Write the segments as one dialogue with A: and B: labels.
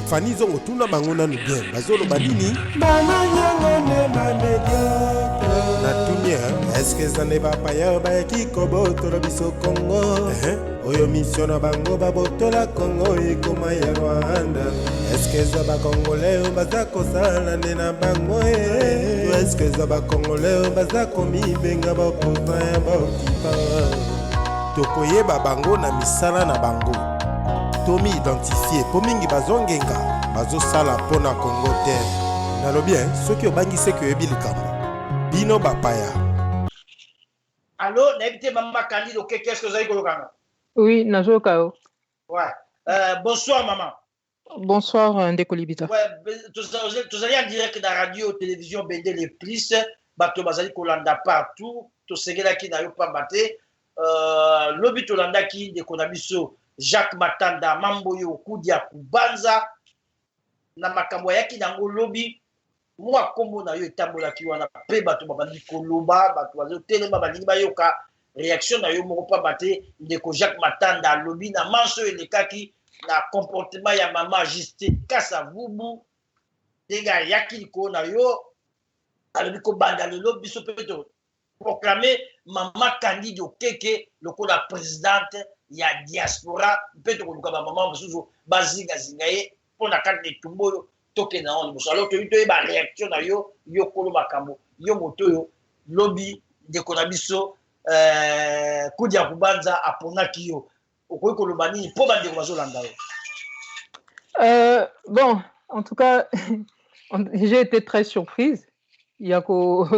A: Fanny zongo tuna bangona nous bien bazolo banini natumia eske zane bapaya bayaki kobotola biso Congo oyo mission na bango babotola Congo ekoma ya Rwanda eske za bakongolais baza kosala nde na bango eske za bakongolais baza komibenga bapoza ya bakipa tokoyeba bango na misala na bango tomi identifié po mingi bazongenga bazosala pona Congo te nalobi soki obangisi ke oyebi likambo bino bapaya.
B: Allô, n'habitez maman Candido, qu'est-ce que vous avez colocano?
C: Oui, Najo Kao.
B: Ouais. Bonsoir maman.
C: Bonsoir Ndekolibita.
B: Ouais, vous allez en direct dans la radio, télévision, Bende les Plis, Bato Bazali Kolanda partout, to segela ki na yo pa bate, lobi Tolanda ki de Konabiso, Jacques Matanda, Mamboyo, Kudia Kubanza, na makambo yaki nango lobi, moi kombo na yo etambola ki wana pe bato babandi koloba bato bazo telema balingi bayoka réaction na yo moko pa bate ndeko Jacques Matanda lobi na manso elekaki na comportement ya mama Justine Kasavubu denga yaki ko na yo alobi ko banda lelo biso peto proclamer mama Candido Keke lokola présidente ya diaspora peto ko luka ba mama mususu bazinga zingaye pona kande tumboyo toke na on boso alors que to ba réaction na yo yo kolo makambo yo moto yo lobby de konabiso kudia kubanza apona kiyo okoyi koloba nini po bande ko bazolanda yo.
C: Bon, en tout cas j'ai été très surprise yako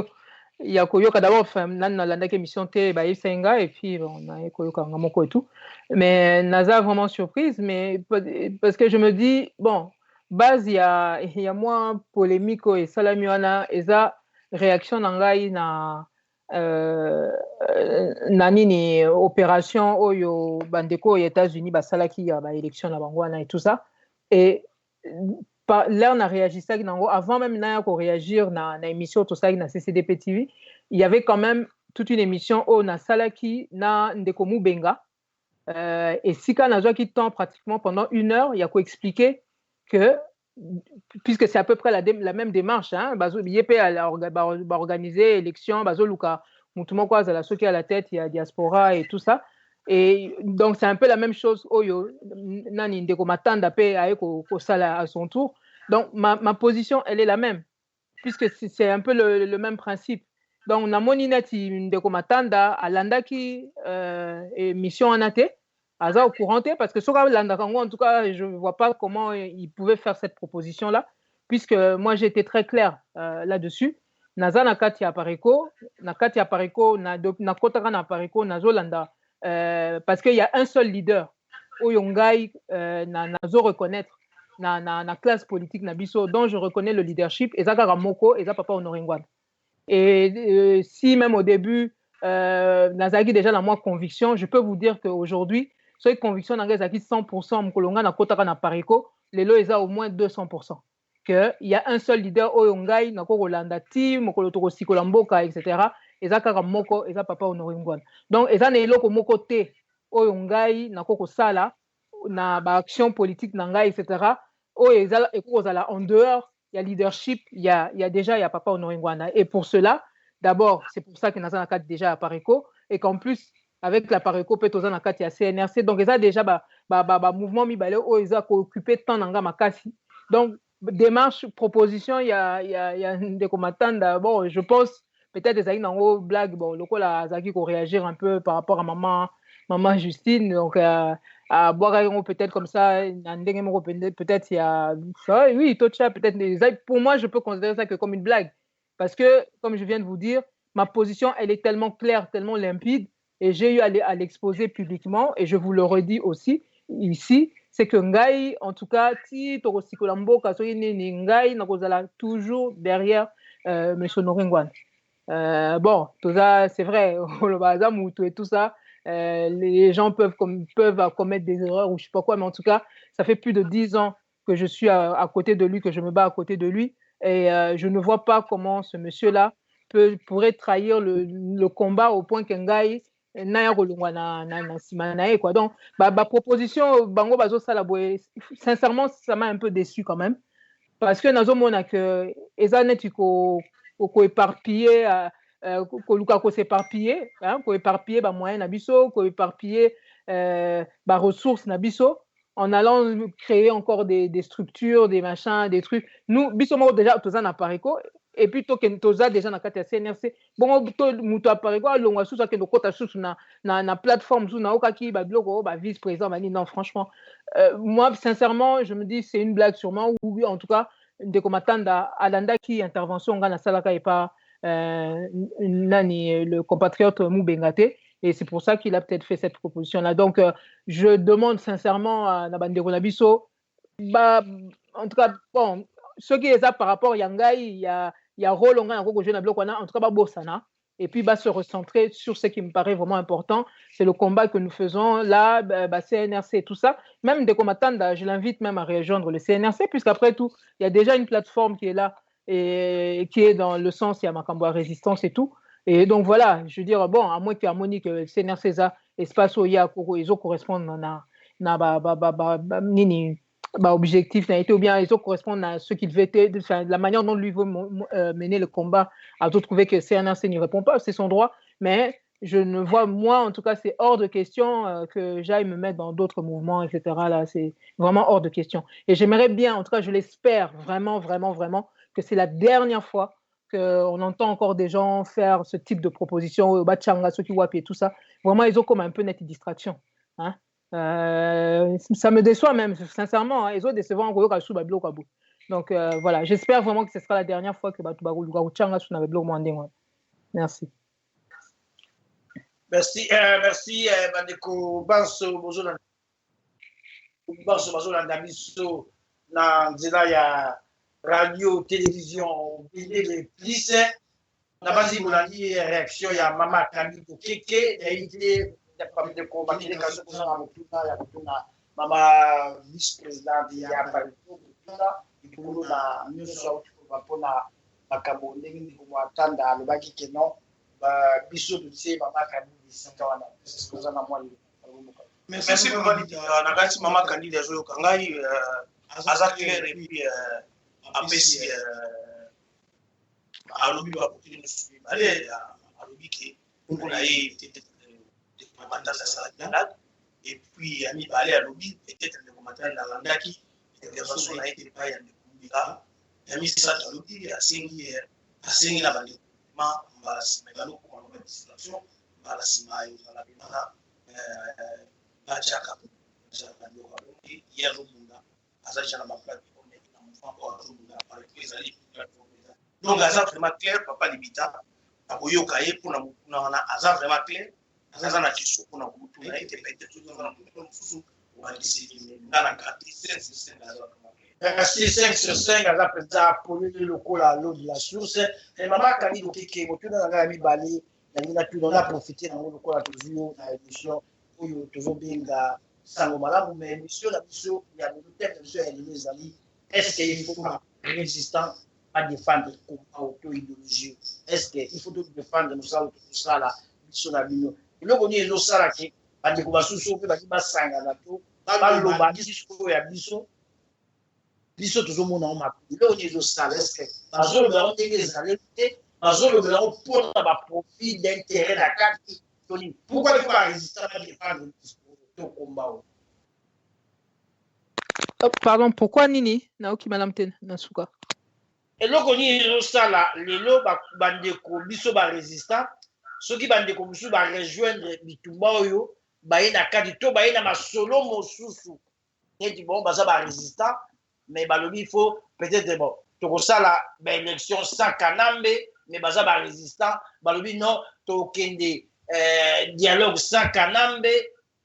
C: yoka d'abord nan na landa émission te ba isenga et puis on a yoka ngamoko et tout mais naza vraiment surprise mais parce que je me dis bon base il y a moins polémique et salamiwana eza réaction nangai na nini opération oyo bandeko aux États-Unis basalaki ya ba élection na bangwana et tout ça et là on a réagi ça avant même na ko réagir na émission tout ça na CCDP TV il y avait quand même toute une émission au na salaki na ndeko Mubenga et sika na qui temps pratiquement pendant 1 heure il y a ko expliquer que, puisque c'est à peu près la même démarche, hein, bazo YP a organisé l'élection, bazo luka mutumo kwa za la soki à la tête, il y a diaspora et tout ça. Et donc c'est un peu la même chose oyo nani ndeko matanda pe aeko ko sala à son tour. Donc ma position elle est la même puisque c'est un peu le même principe. Donc na moninati ndeko matanda alandaki mission anate Aza au courant parce que en tout cas je ne vois pas comment il pouvait faire cette proposition là puisque moi j'ai été très clair là-dessus naza nakati ya pareko na kotaka na pareko nazolanda parce qu'il y a un seul leader oyongai nazo reconnaître na classe politique na biso dont je reconnais le leadership ezaka ramoko eza papa Honoré Ngwana et si même au début nazaki déjà dans moi conviction je peux vous dire qu'aujourd'hui soki conviction na ngai ezalaki 100% mokolonga na kotaka na pareko lelo eza au moins 200% que il y a un seul leader oyo ngai nako kolanda ti mokolo tokosikola mboka etc eza kaka moko eza papa Honoré Ngwana donc eza na eloko moko te oyo ngai nako kosala na ba action politique na ngai etc oyo eza ekozala en dehors il y a leadership il y a déjà il y a papa Honoré Ngwana et pour cela d'abord c'est pour ça que naza na kati déjà à pareko et qu'en plus avec la pareko peut aux na kati ya CNRC donc ça déjà mouvement mibale o eza ko occuper temps nanga makasi donc démarche proposition il y a ndeko matanda bon je pense peut-être ezaki nango blague bon lokola azaki ko réagir un peu par rapport à maman Justine donc à boire peut-être comme ça ndenge moko peut-être il y a oui tocha peut-être pour moi je peux considérer ça que comme une blague parce que comme je viens de vous dire ma position elle est tellement claire tellement limpide et j'ai eu à l'exposer publiquement et je vous le redis aussi ici c'est que ngai en tout cas ti tokosikola mboka soki nini ngai nakozala toujours derrière monsieur Honoré Ngwana bon tout ça c'est vrai le bazar mutu et tout ça les gens peuvent commettre des erreurs ou je sais pas quoi mais en tout cas ça fait plus de 10 ans que je suis à côté de lui que je me bats à côté de lui et je ne vois pas comment ce monsieur là pourrait trahir le combat au point que ngai naya kolongwa na nsima na ye quoi. Donc proposition bango bazosala boye, sincèrement ça m'a un peu déçu quand même, parce que nazomona que eza neti koéparpiller koluka koséparpiller, koéparpiller bamoyen na biso, koéparpiller baressources na biso, en allant créer encore des structures, des machins, des trucs. Nous, biso moko déjà toza na Pareco, et puis toza déjà na kati ya CNRC. Bon, muto a Pareco alongwa susu akende kota susu na plateforme susu na okaki ba biloko ba vice-président bani. Non, franchement, moi sincèrement, je me dis c'est une blague sûrement, ou en tout cas ndeko Matanda alandaki intervention nga na salaka et pas nani le compatriote Mubengate. Et c'est pour ça qu'il a peut-être fait cette proposition-là. Donc, je demande sincèrement à Nabandeko Nabiso, en tout cas, bon, ce qui est ça par rapport à Yangai, il y a rôle en tout cas, Bosana, et puis se recentrer sur ce qui me paraît vraiment important, c'est le combat que nous faisons là, CNRC et tout ça. Même des combattants, je l'invite même à rejoindre le CNRC, puisqu'après tout, il y a déjà une plateforme qui est là, et qui est dans le sens, il y a Makamboa Résistance et tout. Et donc voilà, je veux dire, bon, à moins que Harmonique, CNRC, espace où il y a ils correspondent à objectif, ou bien ils correspondent à ce qu'il devait être, la manière dont lui veut mener le combat, à trouver que CNRC n'y répond pas, c'est son droit, mais je ne vois, moi en tout cas, c'est hors de question que j'aille me mettre dans d'autres mouvements, etc. Là, c'est vraiment hors de question. Et j'aimerais bien, en tout cas, je l'espère vraiment, vraiment, vraiment, que c'est la dernière fois qu'on entend encore des gens faire ce type de proposition, Bachanga, Sokiwapi et tout ça. Vraiment, ils ont comme un peu net distraction. Hein? Ça me déçoit même, sincèrement. Hein, ils ont décevant en Goyo Kashu Bablo Kabou. Donc voilà, j'espère vraiment que ce sera la dernière fois que Batubago Changa Sou n'avait Manding. Merci.
B: Merci, merci, Bandeko Banso Bozolanda. Banso Bozolanda Biso, na nzela ya radio, télévision, les plus. Na basi bolandi réaction ya Mama Kaniko Keke, été de combattre les cas pour na Mama vice-présidente ya Pareco, et pour la mieux sortir pour na makambo ndenge ko atanda alobaki que non, biso de ces Mama Kaniko Santana, c'est ce que ça na moi.
D: Merci pour validité. Na kati Mama Kaniko zo kangai aza clair et puis apesi alobi ba kokini musubi bale alobi ke kuna ye peut-être de combattre la salade et puis ami bale alobi peut-être de combattre la landaki intervention na été pas ya ndikumbika ami ça alobi asengi na bande ma mbasi megalo ko ma distraction bala simayo bala bina bachaka bachaka ndo alobi ya rumunda azacha na maplate donc aza vraiment clair papa libita akoyoka ye mpona mokuna aza vraiment clair aza na kiso mpona kutu na ete peut-être na mosusu obandisi nga na kati 5 sur 5 aza
B: Merci 5 sur 5 aza mpenza polele lokola lo de la source Mama Kaniko Keke motuna na ngai ya mibale nangi natuna na profite nango lokola tozwi yo na émission oyo tozobenga sango malamu mais émission na biso ya thème na biso ya elelo ezali est-ce qu'il faut pas résistant à défendre auto-idéologie? Est-ce qu'il faut défendre nous ça là biso na bino eloko ni ezosala ke bandeko basusu mpe baki basangana to baloba discours ya biso tozomona ngo mabe eloko ni ezosala est-ce que bazoloba ngo ndenge ezali te bazoloba ngo mpona baprofit d'intérêt na kati toni pourquoi il faut pas résister à défendre le discours to combat?
C: Pardon, pourquoi Nini Naoki Madame Nasuka?
B: eloko ni ezosala lelo bandeko biso barésistant soki bandeko mosusu barejoindre bitumba oyo baye na kati to baye na masolo mosusu neti bon baza barésistant mais balobi il faut peut-être bon tokosala baélection sans kanambe mais baza barésistant balobi non tokende dialogue sans kanambe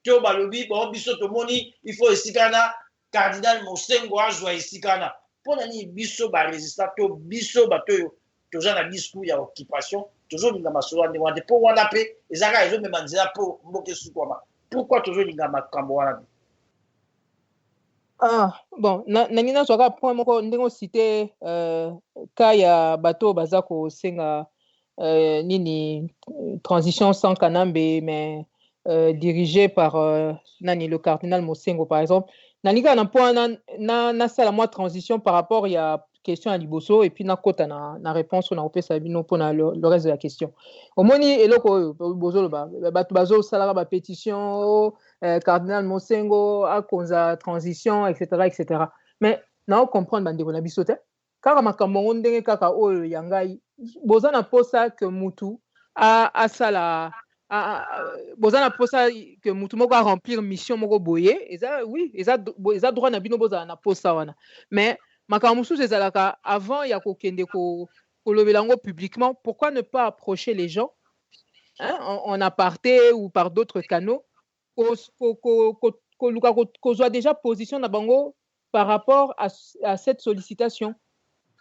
B: to balobi bon biso tomoni il faut esikana cardinal Mosengo azwa esikana pona ni biso ba résistant to biso bato yo toza na discours ya occupation tozolinga masolo ande wande po wana pe ezaka ezomema nzela po mboke sukwama pourquoi tozolinga makambo wana?
C: Bon nangi nazwaka point moko ndenge osite ka ya bato baza kosenga nini transition sans Kanambe, mais dirigée par nani le cardinal Mosengo par exemple. Nalinga na point na sala moi transition par rapport il y a question à Liboso et puis na kota na réponse on a opé sabino pour le reste de la question. Omoni eloko bozo ba bazo sala ba pétition cardinal Mosengo a konza transition etc. Mais na comprendre bande na bisote kaka makambo ndenge kaka oyo yangai boza na posa que mutu a sala bozana posa que mutu moko a remplir mission moko boye oui eza droit na bino bozala na posa wana mais makambo mosusu ezalaka avant ya kokende kolobela yango publiquement. Pourquoi ne pas approcher les gens en aparté ou par d'autres canaux kozwa déjà position na bango par rapport à cette sollicitation.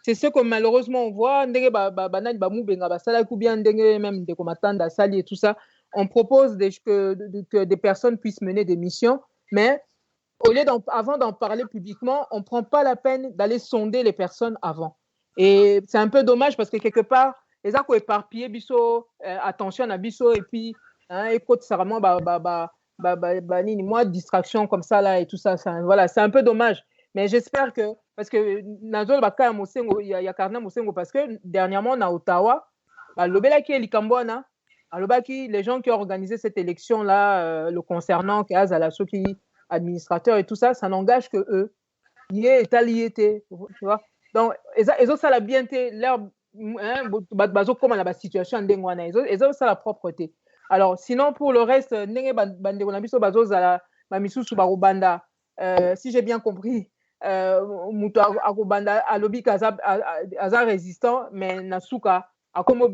C: C'est ce que malheureusement on voit ndenge banani bamubenga basala ou bien ndenge même de komatanda sali et tout ça. On propose que des personnes puissent mener des missions, mais au lieu avant d'en parler publiquement, on ne prend pas la peine d'aller sonder les personnes avant. Et c'est un peu dommage parce que quelque part, les gens qui ont éparpillé biso, attention à biso, et puis, écoute, ça vraiment, moi, distraction comme ça, là, et tout ça, voilà, c'est un peu dommage. Mais j'espère que, parce que, il y a Cardinal Mosengo, parce que dernièrement, à Ottawa, l'obéla qui est l'Ikambouana, les gens qui ont organisé cette élection-là, le concernant, qui est administrateur et tout ça, ça n'engage que eux. Il est étaliété, tu vois. Donc, ils ont ça la bienté, leur, comme la situation en Dengwana, ils ont ça la propreté. Alors, sinon, pour le reste, si j'ai bien compris, Mutu Akubanda, Alobi Kaza résistant, mais Nasuka, akomo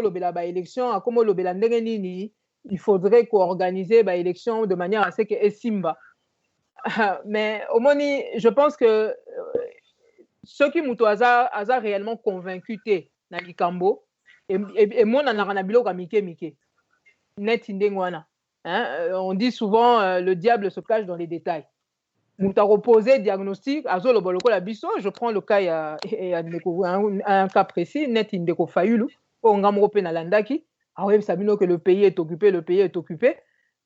C: lobela ba élection akomo lobela ndenge nini il faudrait qu'organiser ba élection de manière à ce que Esimba mais au moni je pense que ceux qui muto aza réellement convaincu te na likambo et mona na biloko mike net ndengwana on dit souvent le diable se cache dans les détails. Mutu a reposé diagnostic azo loboloko la biso. Je prends le cas un cas précis net indeko fayulu o ngamo pe na landaki awe sabino que le pays est occupé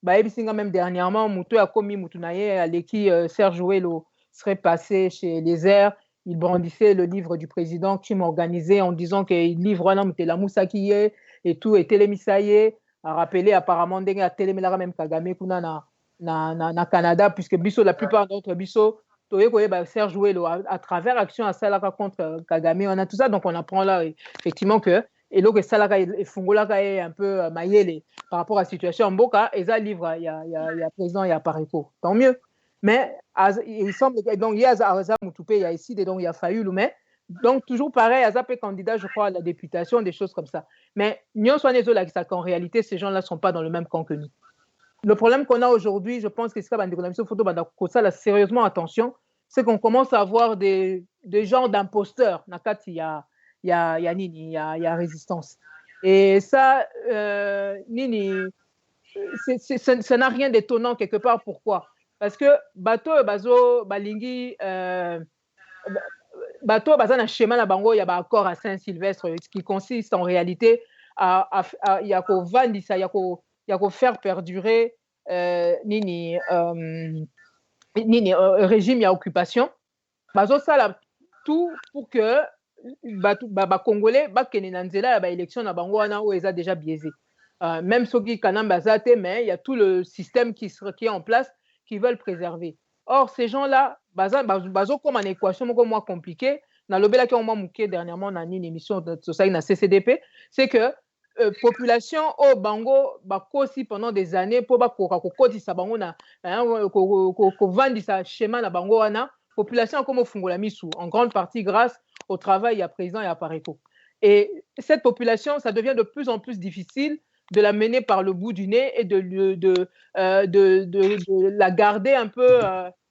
C: ba ebisinga même dernièrement mutu a commis mutu na ye aleki Serge Ouelo serait passé chez les airs. Il brandissait le livre du président qui m'organisait en disant qu'il livre un homme la Moussaki et tout et Télémisaye a rappelé apparemment dengue à Télémelara même Kagame kuna na Canada, puisque biso la plupart d'entre biso Serge Ouelo à travers action à Salaka contre Kagame, on a tout ça, donc on apprend là effectivement que et là que Salaka et Fungolaka est un peu maillé par rapport à la situation en Boka et ça livre il y a président il y a Pareco, tant mieux. Mais il semble que donc il y a Aza Moutoupé, il y a ici donc il y a Fayulu, mais donc toujours pareil Azapé candidat je crois à la députation, des choses comme ça. Mais Nyon Soigné Zola qu'en réalité ces gens-là sont pas dans le même camp que nous. Le problème qu'on a aujourd'hui, je pense que c'est ça, sérieusement attention, c'est qu'on commence à avoir des genres d'imposteurs. Il y a résistance. Et ça, ça n'a rien d'étonnant quelque part. Pourquoi? Parce que bateau bazo balingi bateau bazan un schéma na bango il y a accord à Saint-Sylvestre, ce qui consiste en réalité à il y a ko vandisa il y a qu'à faire perdurer régime et occupation. Bazo ça tout pour que Congolais bakene na nzela ya élection na bango wana où ils a déjà biaisé. Même ceux qui kanam bazate mais il y a tout le système qui est en place qui veulent préserver. Or ces gens-là bazo comme une équation moko moins compliquée na lobela ki on m'a mouké dernièrement dans une émission de société na CCDP, c'est que population au bango bakosi pendant des années pour kokotisa bango na ko vandisa schéma na bango wana population comme fungola misu en grande partie grâce au travail à président et à Pareco. Et cette population ça devient de plus en plus difficile de la mener par le bout du nez et de la garder un peu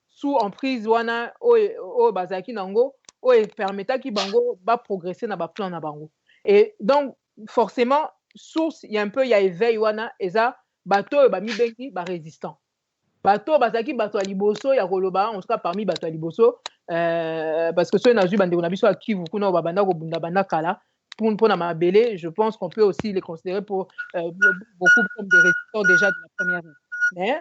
C: sous emprise wana au bazaki nango o permettra ki bango ba progresser na ba plan na bango. Et donc forcément source il y a éveil wana eza bato ba mibengi ba résistant bato bazaki bato aliboso ya koloba en tout cas parmi bato aliboso parce que ceux na zu bande na biso akivu kuna ba banda ko bunda banda kala pour Namabélé, je pense qu'on peut aussi les considérer pour beaucoup comme des résistants déjà de la première ligne. Mais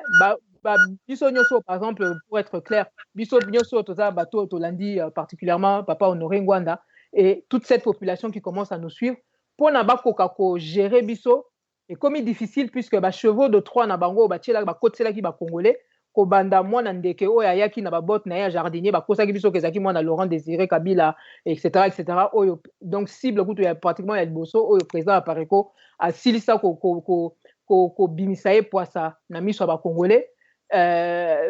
C: biso nyoso, par exemple, pour être clair, biso nyoso toza bato tolandi particulièrement Papa Honoré Ngwanda et toute cette population qui commence à nous suivre pour nabakoka ko gérer biso et comme difficile puisque ba chevaux de Troie na bango ba tiela ba kotela ki ba congolais ko banda mwana ndeke oyo ayaki na ba bot na ya jardinier ba kosaki biso kezaki mwana Laurent Désiré Kabila etc. oyo donc cible kutu ya pratiquement ya liboso oyo président apareko asilisa ko bimisa ye poisa na miso ba congolais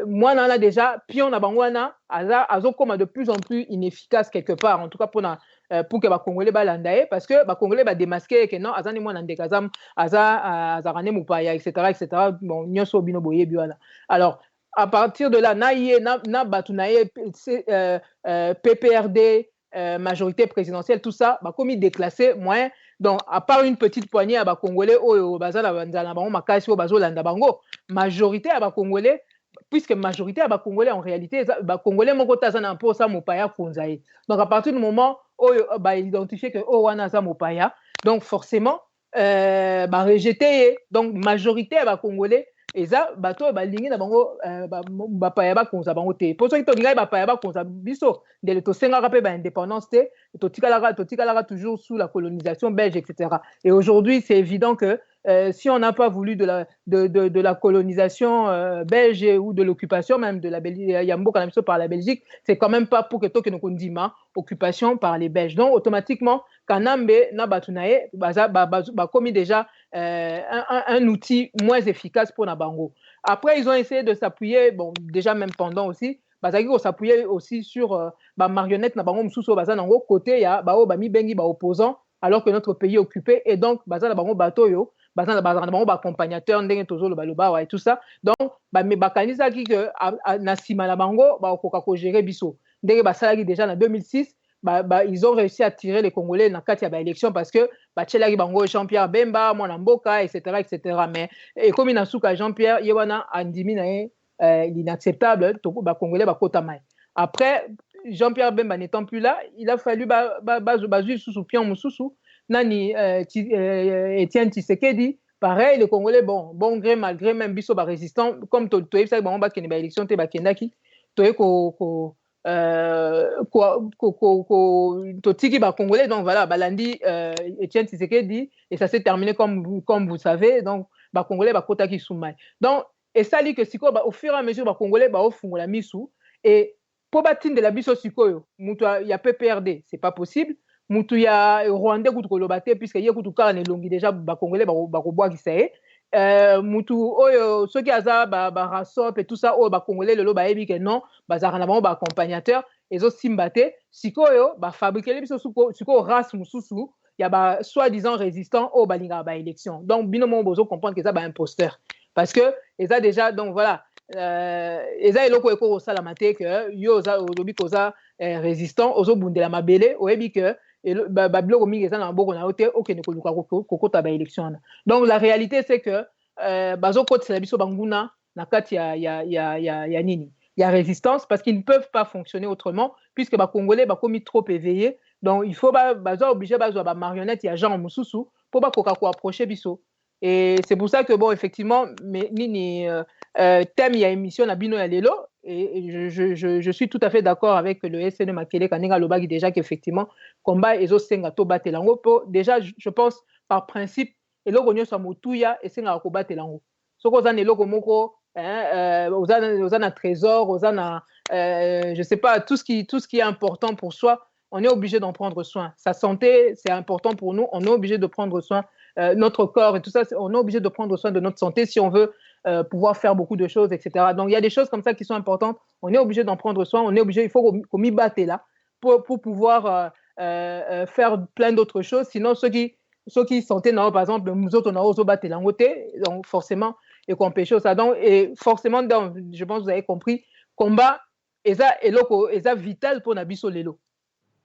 C: mwana na déjà pion na bango wana azokoma de plus en plus inefficace quelque part en tout cas pour que ba congolais balanda ye parce que ba congolais ba démasquer que non azani mwana ndeke azarane mupaya etc. bon nyoso bino boyebi wana alors à partir de là na batu na ye PPRD majorité présidentielle tout ça ba commis déclassé moyen donc à part une petite poignée à ba congolais oyo bazala banzala bango makasi o bazolanda bango majorité à ba congolais puisque majorité à ba congolais en réalité ba congolais moko taza na po sa mopaya konzaye donc à partir du moment oyo ba identifier que o wana za mopaya donc forcément ba rejeter donc majorité à ba congolais eza bato balingi na bango bapaya bakonza bango te po soki tolingai bapaya bakonza biso ndele tosengaka mpe baindépendance te totikalaka toujours sous la colonisation belge etc. Et aujourd'hui c'est évident que si on n'a pas voulu de la colonisation belge ou de l'occupation même de la Belgique, Yambo par la Belgique, c'est quand même pas pour que Tokyo Kondima occupation par les Belges. Donc automatiquement, Kanambe na batunaye commis déjà un outil moins efficace pour Nabango. Après ils ont essayé de s'appuyer, bon déjà même pendant aussi, on s'appuyait aussi sur marionnette Nabango Msuso Bazanango côté ya bao bami bengi ba opposant alors que notre pays est occupé et donc Bazanabango batoyo bazana accompagnateur ndenge tozo le baloba et tout ça donc mais bakanisa ki que na sima na bango ba okoka ko gérer biso ndenge basalaki déjà en 2006 ils ont réussi à tirer les Congolais dans quatre élections parce que tchelaki bango Jean-Pierre Bemba mwana mboka etc. mais et comme inasuka Jean-Pierre yewana andimi na l'inacceptable to ba Congolais ba kota mai après Jean-Pierre Bemba n'étant plus là il a fallu bazui sous pion mususu nani Étienne Tshisekedi pareil les Congolais bon gré malgré même biso ba résistant comme toyebi ça bango ba kene ba élection te ba kendaki toye ko totiki ba Congolais donc voilà balandi Étienne Tshisekedi et ça s'est terminé comme vous savez donc ba Congolais ba kotaki soumai donc et ça dit que siko au fur et à mesure ba Congolais ba ofungola misu et pour batine de la biso sikoyo mutu ya PPRD c'est pas possible mutu ya Rwandais kutu kolobate puisque ye kutu kala ne longi déjà ba Congolais ba koboa kisaye mutu oyo soki aza ba rasop et tout ça o ba Congolais lelo ba yebi que non bazara na bango ba accompagnateur ezo simbate sikoyo ba fabriquer biso siko race mususu ya ba soi-disant résistant o balinga ba élection donc binomo bozo comprendre que ça ba imposteur parce que eza déjà donc voilà eza eloko eko kosala mate que yo oza olobi koza résistant ozo bundela mabele oyebi que biloko mingi eza na maboko na yo te okende koluka kokota ba élection donc la réalité c'est que bazokotisela biso banguna na kati ya nini ya résistance parce qu'ils ne peuvent pas fonctionner autrement puisque ba Congolais bakomi trop éveillés donc il faut bazo obligé bazwa ba marionnette ya Jean Mususu pour bakoka ko approcher biso. Et c'est pour ça que, bon, effectivement, thème, il y a émission na bino ya lelo, et je suis tout à fait d'accord avec le SN Makele Kanenga Lobagi déjà qu'effectivement, combat ezo senga to batelango, déjà, je pense, par principe, eloko nyoso motuya et senga ko batelango. Soko zan eloko moko, ozana trésor, ozana, je sais pas, tout ce qui est important pour soi, on est obligé d'en prendre soin. Sa santé, c'est important pour nous, on est obligé de prendre soin notre corps et tout ça, on est obligé de prendre soin de notre santé si on veut pouvoir faire beaucoup de choses, etc. Donc, il y a des choses comme ça qui sont importantes. On est obligé d'en prendre soin. Il faut qu'on m'y batte là pour pouvoir faire plein d'autres choses. Sinon, ceux qui sentaient, par exemple, nous autres, on a osé battre la montée, donc forcément, et qu'on pêche ça. Donc, et forcément, donc, je pense que vous avez compris, combat, et ça vital pour Nabiso Lelo.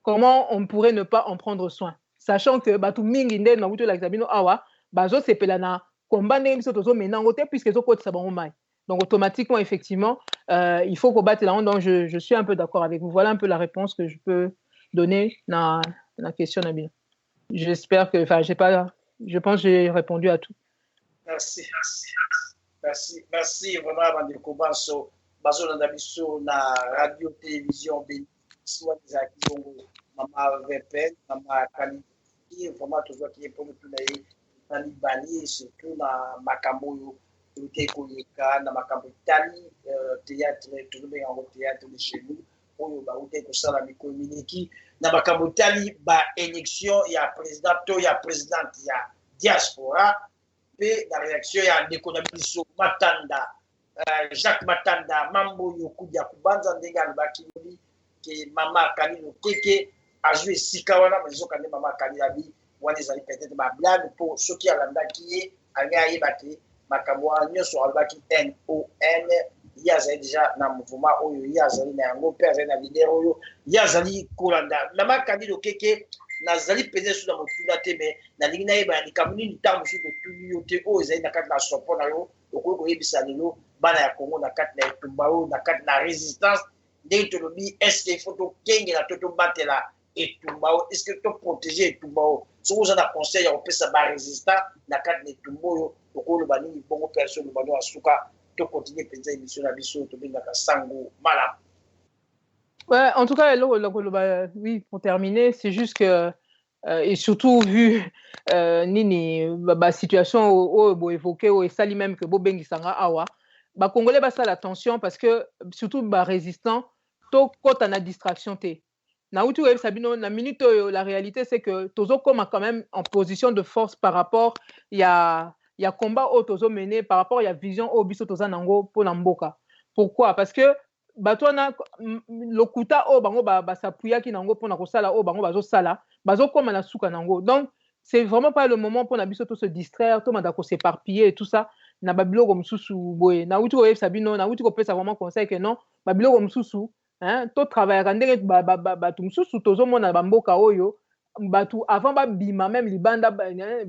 C: Comment on pourrait ne pas en prendre soin? Sachant que tout mingi ndé na wuto la examino awa bazo sepela na combat ndé biso tozo menango te puisque zo kotisa bango mai. Donc automatiquement effectivement il faut combattre la honte. Donc je suis un peu d'accord avec vous. Voilà un peu la réponse que je peux donner na question na bien. J'espère que, enfin, je pense que j'ai répondu à tout.
B: Merci. Merci vraiment Bandeko Banso. Bazo na biso na radio télévision soit des actions Mama VP, Mama Kali. Vraiment toujours qui est pour nous tous na Libani surtout na makambo yo koyeka na makambo tali théâtre tout bien en théâtre de chez nous oyo ba uté ko sala mikolo miniki na makambo tali ba élection ya président to ya présidente ya diaspora pe la réaction ya ndeko na biso Matanda Jacques Matanda mambo yo kudia kubanza ndenge alobaki lobi ke Mama Kanino Keke azwi sika wana mezoka nde Mama Kanino abi wana ezali peut-être ba blague pour ceux qui alandaki ye anga yebate makambo nyonso alobaki NON ye azali déjà na mouvement oyo ye azali na yango mpe azali na leader oyo ye azali kolanda Mama Kanino Keke nazali mpenza so na motuna te me nalingi nayeba ya likambo nini ntango mosusu totuni yo te oyo ezali na kati na sopo na yo okoki koyebisa lelo bana ya kongo na kati na etumba oyo na kati na résistance ndenge tolobi estce ifo tokengela to tobatela etumba oyo estce toprotege etumba oyo soki oza na conseil ya kopesa barésistant na kati na etumba oyo okoloba nini bongo mpe so oloba no asuka tokontinue mpenza émission na biso tobengaka sango malamu.
C: Ouais, en tout cas, oui, pour terminer, c'est juste que, et surtout vu nini, situation au évoqué, au sali même que Bobengi Sanga Awa, Congolais, ça l'attention parce que, surtout, résistant, to kota na distraction te. Na utu Sabino, la minute, la réalité, c'est que Tozo comme quand même en position de force par rapport, il y a combat au Tozo mené, par rapport, il y a vision au biso Toza Nango pour Namboka. Pourquoi? Parce que, batwana lokuta o bango basapuya ki nango pona kosala o bango bazosala bazokoma na suka nango. Donc c'est vraiment pas le moment pour na biso to se distraire to manda ko s'éparpiller et tout ça na babiloko mususu boye na uti ko yebisa bino na uti ko pesa vraiment conseil que non babiloko mususu to travailler ndenge batu mususu tozomona bamboka oyo batu avant bima même libanda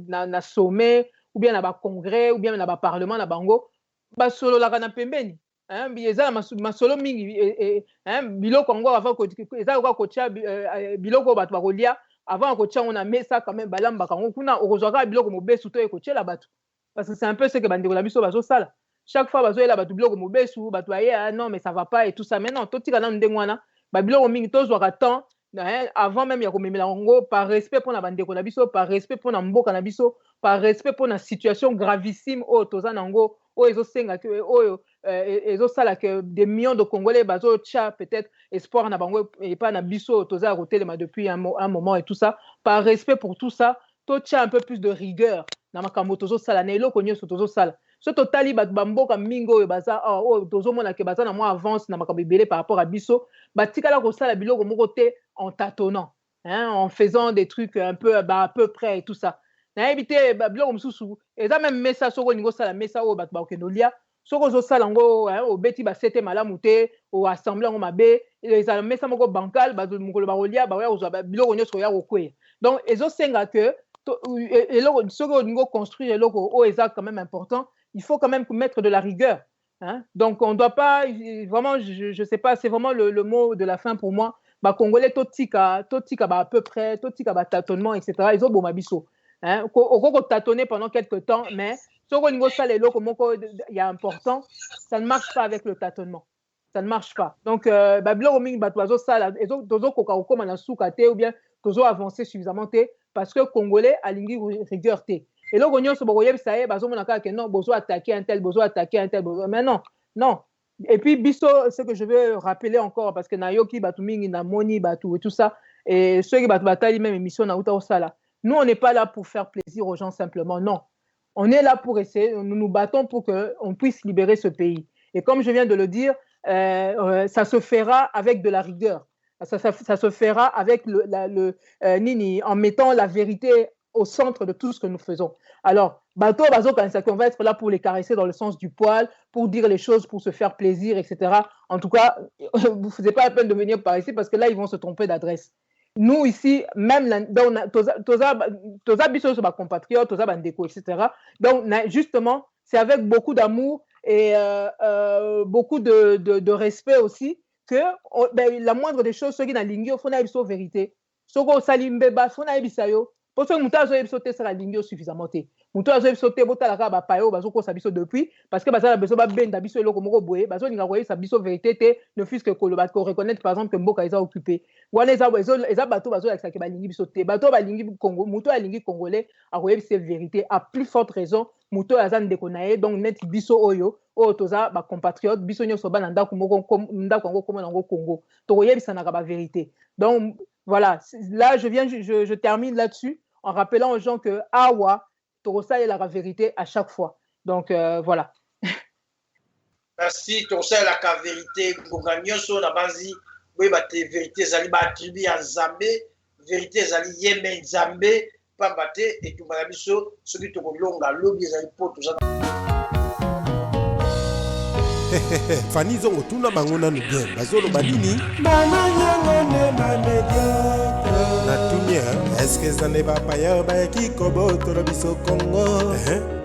C: na sommet ou bien na ba congrès ou bien na ba parlement na bango basolo la kana pembeni eza masolo mingi biloko yango avant eza kwa kotia biloko bato bakolia avant kotia on a mesa quand même balambaka yango kuna okozwaka biloko mobesu to ekotiela bato parce que c'est un peu ce que bandeko na biso bazosala chaque fois bazoyela bato biloko mobesu bato aye non mais ça va pas et tout ça mais non totika nanu ndenge wana babiloko mingi tozwaka temps avant même ya komemela yango par respect mpona bandeko na biso par respect mpona mboka na biso par respect mpona situation gravissime oyo toza nango oyo ezosenga oyo ezosala que des millions de Congolais bazotia peut-être espoir na bango et pas na biso toza kotelema depuis un moment et tout ça par respect pour tout ça totia un peu plus de rigueur na makambo tozosala na eloko nyonso tozosala so totali bato bamboka mingi oyo baza oyo tozomona ke baza na mwa avance na makambo ebele par rapport à biso batikala kosala biloko moko te en tâtonnant en faisant des trucs un peu à peu près et tout ça nayebi te biloko mosusu eza même mesa soko olingi osala mesa oyo bato bakokende olia soko ozosala yango obeti basete malamu te oassemble yango mabe ezala mesa moko bancal bato mokolo bakolia bakoya kozwa biloko nyonso koya kokweya donc ezosenga ke soki olingi oconstruire eloko oyo eza quand même important il faut quand même mettre de la rigueur donc on doit pas vraiment je sais pas c'est vraiment le mot de la fin pour moi Congolais totika à peu près totika tâtonnement etc ezoboma biso oko tâtonner pendant quelques temps mais soko ningo sala eloko moko ya important ça ne marche pas avec le tâtonnement ça ne marche pas donc biloko mingi bato bazosala tozokoka kokoma na suka te ou bien tozo avancer suffisamment te parce que Congolais alingi rigueur te eloko nyonso bokoyebisa ye bazomona kaka ke non bozo attaquer un tel mais non et puis biso ce que je veux rappeler encore parce que nayoki batu mingi na moni batu et tout ça et ceux qui batu batali même émission na uta osala nous on n'est pas là pour faire plaisir aux gens simplement non on est là pour essayer nous nous battons pour que on puisse libérer ce pays et comme je viens de le dire ça se fera avec de la rigueur ça se fera avec en mettant la vérité au centre de tout ce que nous faisons. Alors, bateau, on va être là pour les caresser dans le sens du poil, pour dire les choses, pour se faire plaisir, etc. En tout cas, vous ne faisiez pas la peine de venir par ici parce que là, ils vont se tromper d'adresse. Nous, ici, même toza biso sur ma compatriote, toza bandeko, etc. Donc, justement, c'est avec beaucoup d'amour et beaucoup de respect aussi que la moindre des choses, ceux qui n'ont pas la vérité, ceux qui ont salimbe, il faut na ebisayo. Parce que muta azo ebiso te sala lingi suffisamment te. Muta azo ebiso te bota la ka ba payo bazo ko sabiso depuis parce que bazala beso ba benda biso eloko moko boye bazo linga koyeba sabiso vérité te ne fût-ce que koloba ko reconnaître par exemple que mboka eza occupé. Wana eza bato bazo yakisa ke ba lingi biso te. Bato ba lingi Congo, muto ya lingi congolais a koyebisa vérité à plus forte raison muto aza ndeko na ye donc net biso oyo toza ba compatriotes biso nyoso ba nda ko moko nda ko ngo komona ngo Congo. To koyebisa na ba vérité. Donc voilà, là je termine là-dessus en rappelant aux gens que Awa, Torosa est la vérité à chaque fois. Donc voilà.
B: Merci, Torosa est la vérité. Gonganyoso, la base, oui, bah, tes vérités, zali ba attribué à Zambé, vérité, zali Yemen, Zambé, pas battre, et tout malabiso, celui qui te longa, lobby, zali pour tout ça.
A: Fanny zongo tuna bangona no bien bazolo badini mama nyango ne mamedia na tunia est-ce que ça ne va pas ya ba ki kobo to biso Congo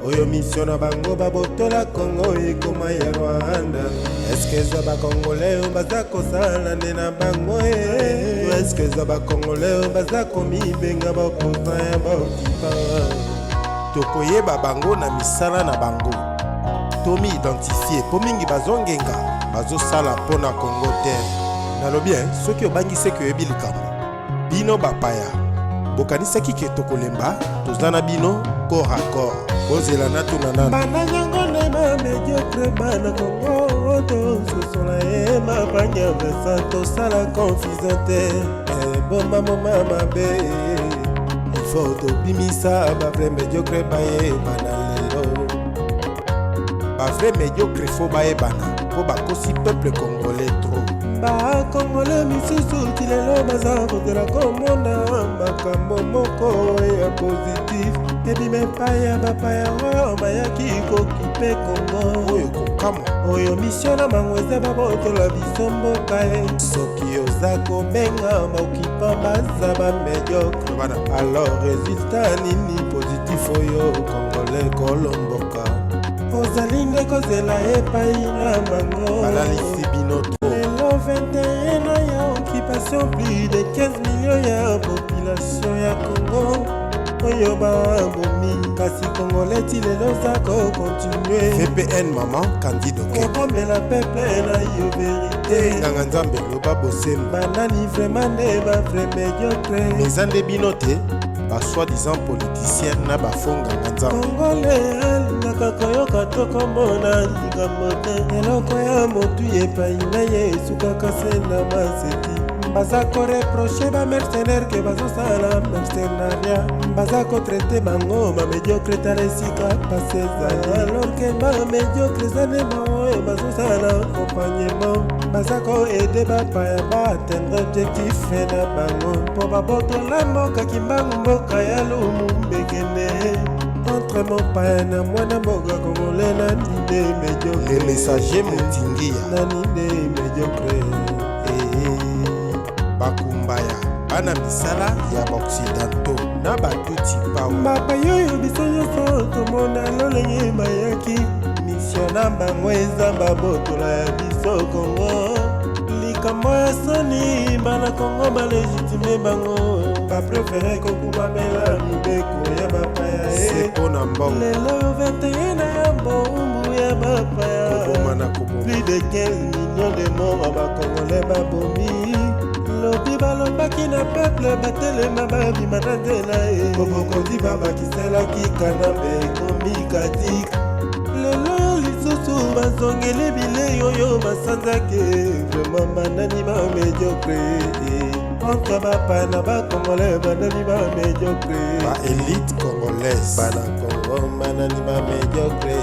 A: oyo mission na bango babotola Congo ekoma ya Rwanda est-ce que ça ba congolais bazako sala na bango est-ce que ça ba congolais bazako mi benga ba pota ya ba kipa tokoyeba bango na misala na bango tomi identifié po mingi bazongenga bazosala pona Congo terre nalobi soki obangise ke oyebi likambo bino bapaya bokanisaki ke tokolemba tozana bino corps à corps bozela na tuna nana bana nyango ne ba médiocre bana Congo tososola ma banya vesa tosala confisante bomba mama mabe il faut tobimisa ba vrai médiocre baye bana lelo ba vrai médiocre faut baye bana po bakosi peuple congolais trop ba congolais misusu kilelo baza kotela komona makambo moko ya positif ebime paya bapaya oyo bayaki kokipe Congo oyo kokama oyo mission na bango eza babotola biso mboka soki oza kobenga baokipa baza bamédiocre bana alors résultat nini positif oyo congolais kolomboka ozali nde kozela epai na bango balalisi bino lelo 21 na ya occupation plus de 15 millions ya population ya Congo oyo babomi kasi congolais ti lelo za kocontinue VPN maman Candido kokomela peuple na yo vérité nganga nzambe loba bosemba banani vraiment nde bavrai médiocre eza nde bino te basoi-disant politicienne na bafonganga nzambe congolais alingaka koyoka tokomona likambo te eloko ya motu epai na ye esukaka se na maseki baza koreproche bamercenaire ke bazosala mercenaria baza kotraite bango bamédiocre tala esika pase ezali alors ke bamédiocre eza nde baoyo bazosala accompagnement baza koede bapaya baatteindre objectif na bango mpo babotola mboka kimbangu mboka ya lumumbekene entre mopaya na mwana mboka congolais nani nde médiocre le messager motingia nani nde médiocre bakumbaya bana misala ya baoccidentaux na batuti pao mapaya oyo biso nyonso tomona lolenge bayaki mission na bango eza babotola ya biso Congo likambo ya soni bana Congo balegitime bango baprefere kokubamela mibeko ya bapaya sepo na mbongo lelo 21 na ya mbombu ya bapaya plus de 15 millions de morts bakongolais babomi lobi balobaki na peuple batelema babima na nzela bobokozi babakiselaki kanambe ekomi katika lelo lisusu bazongeli bilei oyo basanzaki vraiment banani bamédiocre entre bapaya na bakongolais banani bamédiocre baélite congolaise bana Congo banani bamédiocre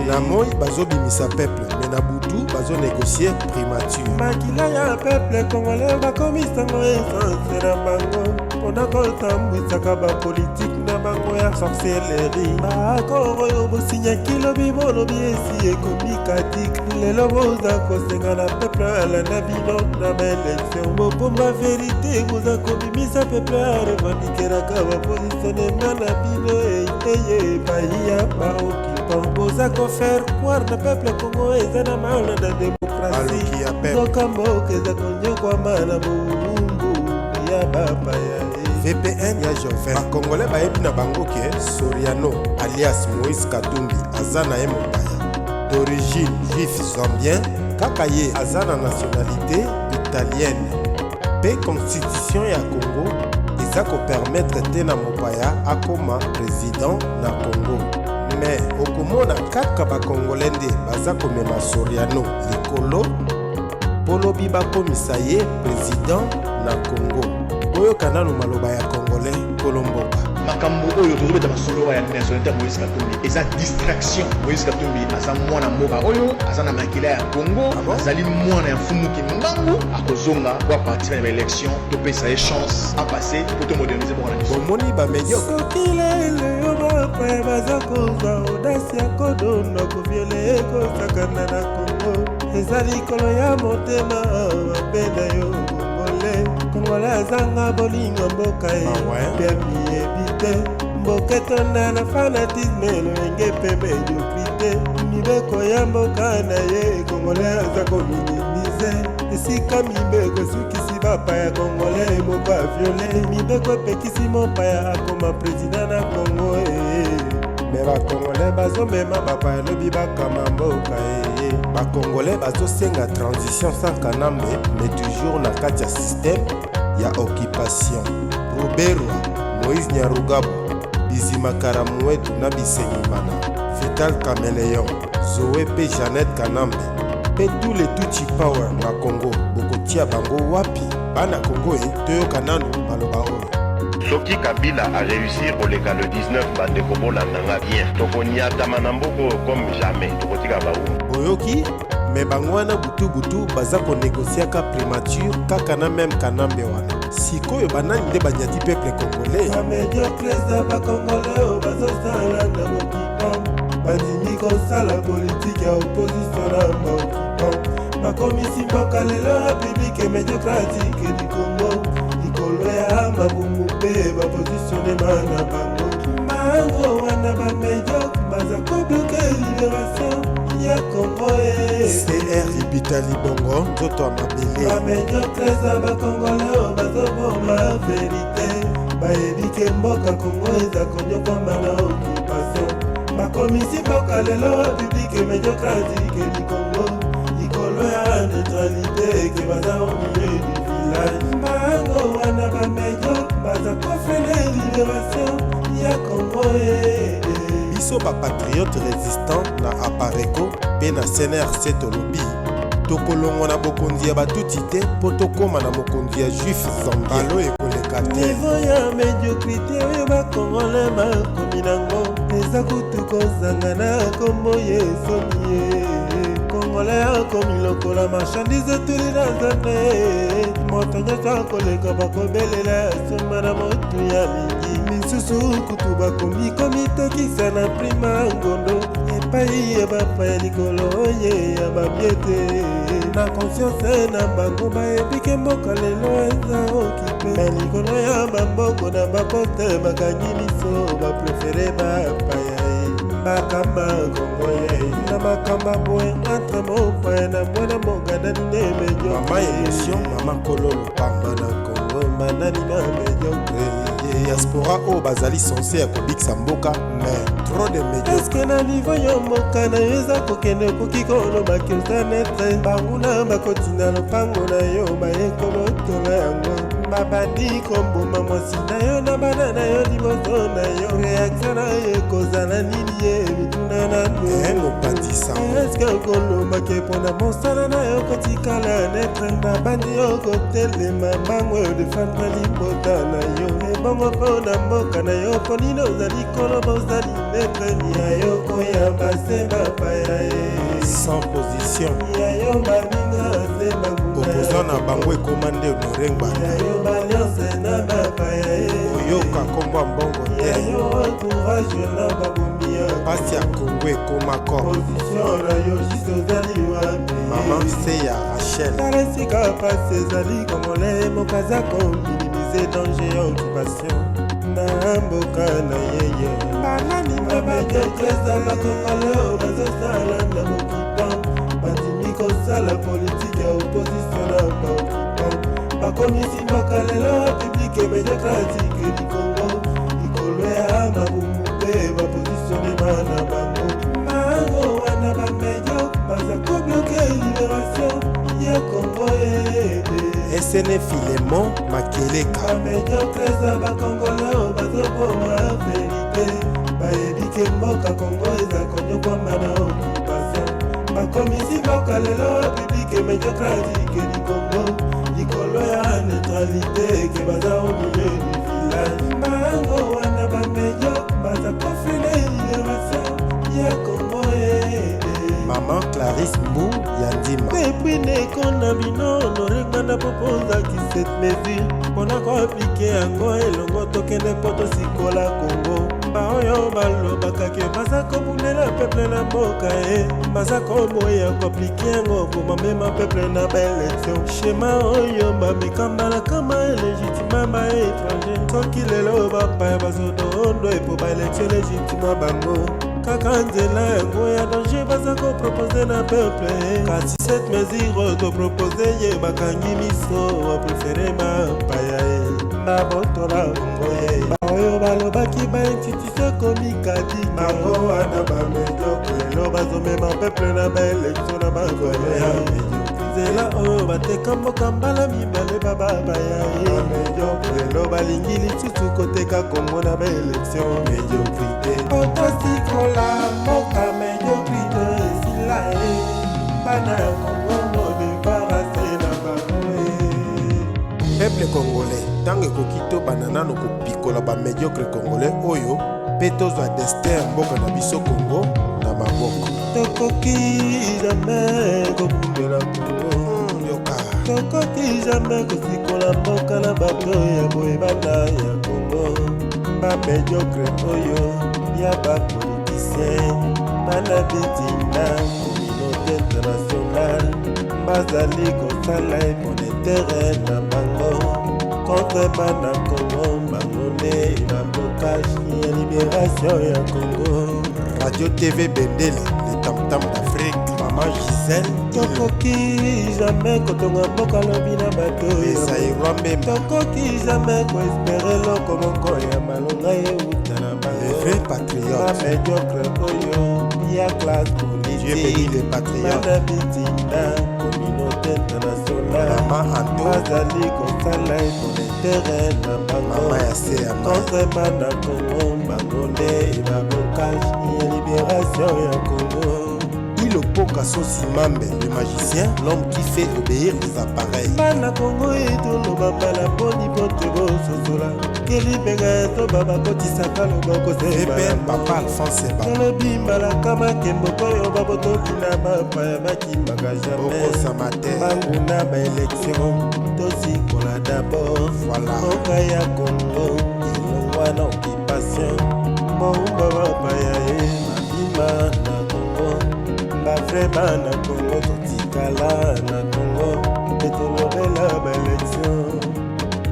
A: na moi bazobimisa peuple me na butu bazonégocie primature makila ya peuple congolais bakomisango essence na bango mpona kotambwisaka bapolitike na bango ya sorcellerie baakor oyo bosinyaki lobi bolobi esi ekomi katik lelo boza kosenga na peuple alanda bino na baelektio bopomba verité boza kobimisa peuple arevandikelaka bapositionema na bino eye epai ya baokipa boza kofaire croire na peuple congo eza na maana na démocratie zoka mboka eza konyokwama na bowumbu ya bapaya VPN ya Joven bakongolais bayebi na bango ke Soriano alias Moïse Katumbi aza na ye mopaya d'origine juif zambien kaka ye aza na nationalité italienne mpe constitution ya Congo eza kopermettre te na mopaya akoma président na Congo me okomona kaka bakongolais nde baza komema Soriano likolo polobi bakomisa ye président na Congo oyoka nanu maloba ya congolais kolomboka
E: makambo oyo tozobeta masolo ya nationalité Moïse Katumbi eza distraction. Moïse Katumbi aza mwana mboka oyo aza na makila ya Congo azali mwana ya mfumuki mbangu akozonga kwa participer na élection topesa ye chance a passer pour te moderniser mboka na biso
A: bomoni bamédiocre sokilele yo bapaya baza kozwa audace ya kodonda koviole ekosakana na Congo eza likolo ya motema mapenda yo Congolais azanga bolingo mboka ye permi ebite mboketonda na fanatisme elenge mpe mediocrité mibeko ya mboka na ye Congolais aza kominimize esika mibeko esukisi bapaya Congolais moko aviole mibeko epekisi mopaya akoma président na Congo me bakongolais bazomema bapaya lobi bakama mboka ye bakongolais bazosenga transition sans kanambe mais toujours na kati ya système ya occupation Ruberwa Moïse Nyarugabo Bizimaka Mwetu na Bisengimana Vital Kameleon Zoé P Jeannette Kanambe pe tous les Tutsi Power na Congo bokotia bango wapi bana Congo toyoka nanu maloba oyo
F: Soki Kabila a réussi au légal le 19 bandeko bolandanga bien tokoniatama na mboko comme jamais tokotika baou
A: boyoki me bango wana butu baza konégociaka primature kaka na même kanambe wana sikoyo banani nde banyati peuple congolais bamédiocresa bakongolais oyo bazosala na mokipan bandimi kosala politike ya opposition na baokipan bakomisi mboka lelo république médiocratique du Congo likolo ya mabumu mpe bapositionema na bango wana bamédiocre baza kobloke libération ya Congo CR Ibitali Bongo nzoto ya mabele bamédiocresa bakongolais oyo bazoboma verité bayebike mboka Congo eza konyokwama na occupation bakomisi mboka lelo république médiocratique du Congo likolo ya neutralité ke baza au milieu du village bango wana bamédiocre baza kofrene libération ya Congo biso bapatriote résistant na apareko mpe na CNRC tolobi tokolongwa na bokonzi ya batuti te mpo tokóma na mokonzi ya juif zambalo ekoleka te nivo ya médiocrité oyo bakongolais bakomi nango eza kutu kozanga na kombo yesomi ye congolais akomi lokola marchandise tuli na nzambe moto nyonso akoleka bakobelela soma na motu ya mingi misusu kutu bakomi komitokisa na prima ngondo epai ya bapaya likolo oye ya babiete na conscience na bango bayebike mboka lelo eza okipe na likolo ya bambongo na bapote bakangi miso baprefere bapaya bakamba kongoye na makamba boye entre mopaya na mwana monganda nine medio mama émotion mama kololo pamba na Congo manani na mediocre diaspora oyo bazali sense ya kobikisa mboka mais trop de médiocre eske na nivo yo mboka na yo eza kokende koki kolobaki oza netre banguna bakotina lopango na yo bayekobotola yango babandi komboma mwasi na yo na bana na yo liboso na yo reaktio na yo ekozala nini ye mituna nanu mopandisango eske okolobaki mpona mosala na yo kotikala netre babandi yo kotelema mbango oyo defendre libota na yo ebongo mpona mboka na yo mpo nini ozali koloba ozali netre ni ya yo koyamba se bapaya ye sans position ya yo baninga se opposant na bango ekoma nde norengbana balionse na bapaya ye oyoka kombo mbongo te entourage na babomia pasi ya Congo ekoma kor position na yo juste ozali wapi mama se ya Rachel tala esika pasi ezali congolais mokaza kominimize danger ya occupation na mboka na yeye banani bamédiocresa bakongolais oyo bazosala na mokipan bandimi kosala politike ya opposition na baokipan bakomisi mboka lelo république bapibike médiocratique du Congo likolo ya mabumu mpe bapositione bana bango bango wana bamédiocre baza kobloke libération ya Congo esene Filemon Makeleka bamédiocre eza bakongole oyo bazoboma verité bayebike mboka Congo eza konyokwama na occupation bakomisi mboka lelo bibike médiocratique du Congo likolo ya neutralité ke baza au milieu du village bango wana bamédiocre baza kofile libération ya Congo Maman Clarisse Mbou Yandima depuis nekona bino noringana proposaki cette mesure mpona koaplike yango elongo tokende mpo tosikola Congo baoyo balobakaki baza kobundela peuple na mboka baza koboya koaplike yango mpo bamema peuple na baélection shema oyo bamekambalakama élégitima baétranger soki lelo bapaya bazodoondo epo baélection légitima bango kaka nzela yango ya danger baza kopropose na peuple kasi cette mesure topropose ye bakangi miso baprefere mapaya babotola bongo baoyo balobaki bainstitution komikadi bango wana bamédiocre lelo bazomema peuple na baélection na bangoya ya nzela oyo bateka mboka mbala mibale bababaya bamédiocre lelo balingi lisusu koteka Congo na baélection médiocrité otosikola mboka médiocrité esila bana ya Congo modebarase na bango peuple congolais ntango ekoki tobanda nano kopikola bamédiocre congolais oyo mpe tozwa destin ya mboka na biso Congo na maboko tokoki jamai kobundela Congo tokoki jamai kosikola mboka na bato ya boyebana ya Congo bamédiocre oyo ya bapoliticien bana bitinda communauté internationale bazali kosala monétaire na bango contre bana Congo bango nde bambokage ya libération ya Congo Radio TV Bendele le tam-tam d'Afrique Maman Gisèle tokoki jamais kotonga mboka lobi na bato esairwambe tokoki jamais koespere loko moko ya malonga euta na bango vrai patriote bamédiocre oyo ya classe politique bana bitinda communauté internationale bazali kosala monétaire na bango contre bana Congo bango nde babokage ya libération ya Congo Ilopoka Sosimambe, le magicien, l'homme qui fait obéir les appareils. Bana Congo etoloba bala boni pote bososola keli benga to baba kotisaka loboko sepen papa Alphonse ba tolobi malaka makembo koyo babotolina bapaya bakimaka jamais samate banguna baélection tosikola d'abord voilà mboka ya Congo ilongwa na occupation bomba bapaya mabima na Congo bafre bana Congo totikala na Congo etolobela baélection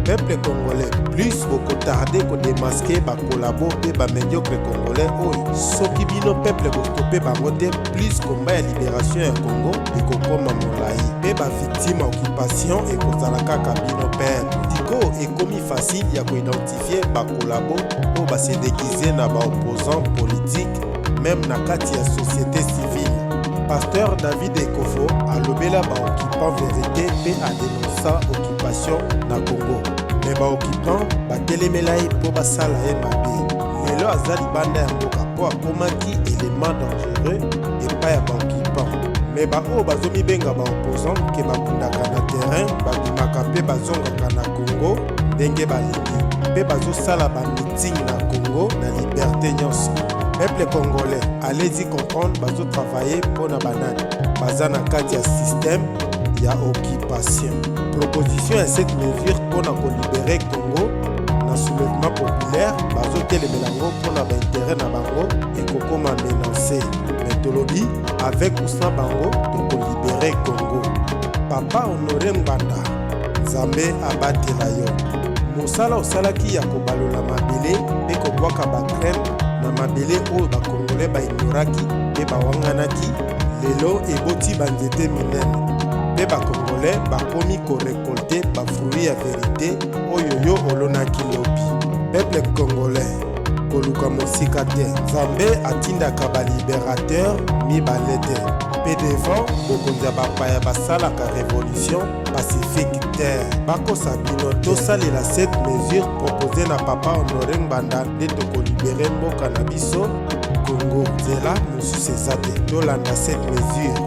A: peuple congolais plus beaucoup tardé ko démasquer ba collabo pe ba médiocre congolais oyo soki bino peuple bostope bango te plus combat ya libération ya Congo ekokoma molai pe ba victime occupation ekozala kaka bino peuple diko ekomi facile ya koidentifier ba collabo oyo base déguisé na ba opposant politique même na kati ya société civile Pasteur David Ekofo alobela ba occupant vérité pe adénonça occupation na Congo me ba occupant batelemela ye mpo basala ye mabe lelo aza libanda ya mboka mpo akomaki élément dangereux epai ya ba occupant me baoyo bazomibenga ba opposant ke bakundaka na terrain babimaka mpe bazongaka na Congo ndenge balingi mpe bazosala bamiting na Congo na liberté nyonso peuple congolais allez-y comprendre bazo travailler pour na banane baza na kati ya système ya occupation proposition ya cette mesure pour na libérer Congo na soulèvement populaire bazo telemela ngo pour na intérêt na bango ekokoma menacé mais tolobi avec ou sans bango to libérer Congo papa Honoré Mbanda Nzambe abatela yo mosala osalaki ya kobalola mabele mpe kobwaka bakreme na mabele oyo bakongolais baignoraki mpe bawanganaki lelo eboti banzete minene mpe bacongolais bakomi korekolte bafruit ya verité oyo yo olonaki lobi. Peuple congolais koluka mosika te, nzambe atindaka baliberateur mibale te, mpe devant bokonzi ya bapaya basalaka révolution pacifique te. bakosa bino tosalela cette mesure proposé na papa Honoré Ngbanda nde tokolibere mboka na biso Congo. Nzela mosusu eza te, tolanda cette mesure.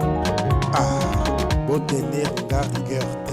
A: Botenir nga rigueur.